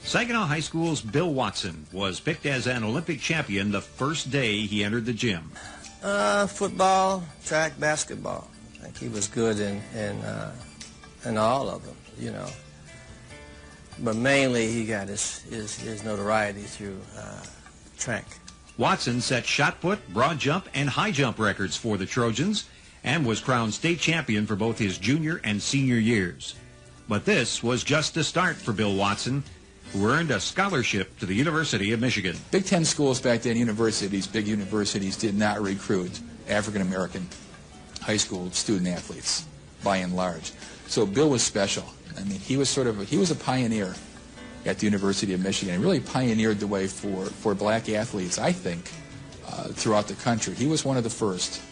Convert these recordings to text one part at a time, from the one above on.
Saginaw High School's Bill Watson was picked as an Olympic champion the first day he entered the gym. Football, track, basketball. I think he was good in all of them, you know. But mainly he got his notoriety through track. Watson set shot put, broad jump, and high jump records for the Trojans and was crowned state champion for both his junior and senior years. But this was just the start for Bill Watson, who earned a scholarship to the University of Michigan. Big Ten schools back then, big universities, did not recruit African-American high school student athletes, by and large. So Bill was special. I mean, he was a pioneer at the University of Michigan, and really pioneered the way for black athletes, I think, throughout the country. He was one of the first.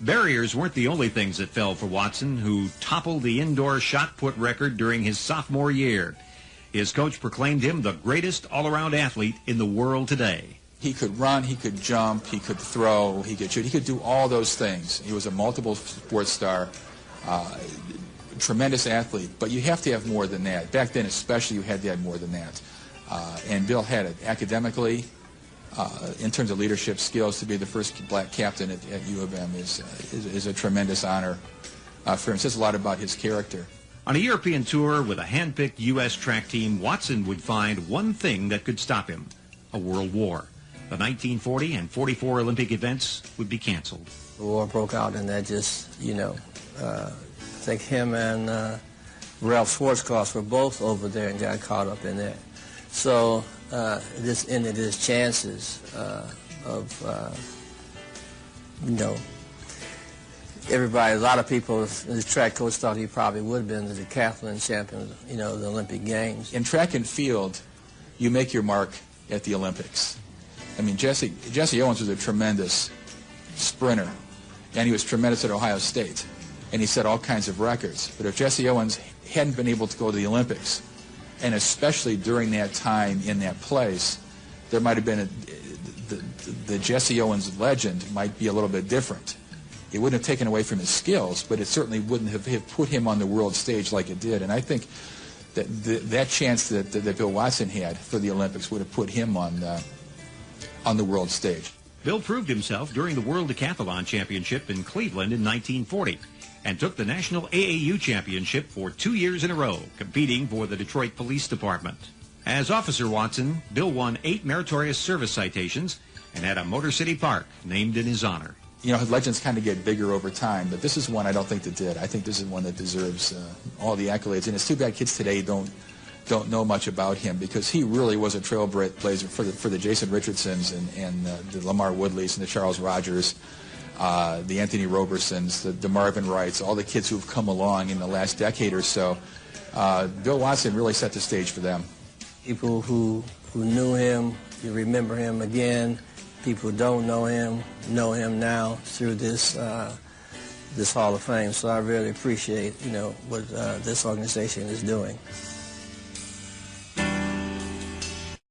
Barriers weren't the only things that fell for Watson, who toppled the indoor shot put record during his sophomore year. His coach proclaimed him the greatest all-around athlete in the world today. He could run, he could jump, he could throw, he could shoot, he could do all those things. He was a multiple sports star, tremendous athlete, but you have to have more than that. Back then especially, you had to have more than that. And Bill had it academically, in terms of leadership skills. To be the first black captain at U of M is a tremendous honor for him. It says a lot about his character. On a European tour with a hand-picked U.S. track team, Watson would find one thing that could stop him: a world war. The 1940 and 44 Olympic events would be canceled. The war broke out, and that just, you know, I think him and Ralph Schwarzkopf were both over there and got caught up in that. So this ended his chances of, you know, everybody, a lot of people, the track coach thought he probably would have been the decathlon champion, you know, the Olympic Games. In track and field, you make your mark at the Olympics. I mean, Jesse Owens was a tremendous sprinter, and he was tremendous at Ohio State, and he set all kinds of records. But if Jesse Owens hadn't been able to go to the Olympics, and especially during that time in that place, there might have been the Jesse Owens legend might be a little bit different. It wouldn't have taken away from his skills, but it certainly wouldn't have put him on the world stage like it did. And I think that that chance that Bill Watson had for the Olympics would have put him on the world stage. Bill proved himself during the World Decathlon Championship in Cleveland in 1940 and took the National AAU Championship for 2 years in a row, competing for the Detroit Police Department. As Officer Watson, Bill won 8 meritorious service citations and had a Motor City Park named in his honor. You know, legends kind of get bigger over time, but this is one I don't think that did. I think this is one that deserves all the accolades. And it's too bad kids today don't know much about him, because he really was a trailblazer for the Jason Richardsons and the Lamar Woodleys and the Charles Rogers, the Anthony Robersons, the Marvin Wrights, all the kids who've come along in the last decade or so. Bill Watson really set the stage for them. People who knew him, you remember him again. People who don't know him now through this Hall of Fame. So I really appreciate, you know, what this organization is doing.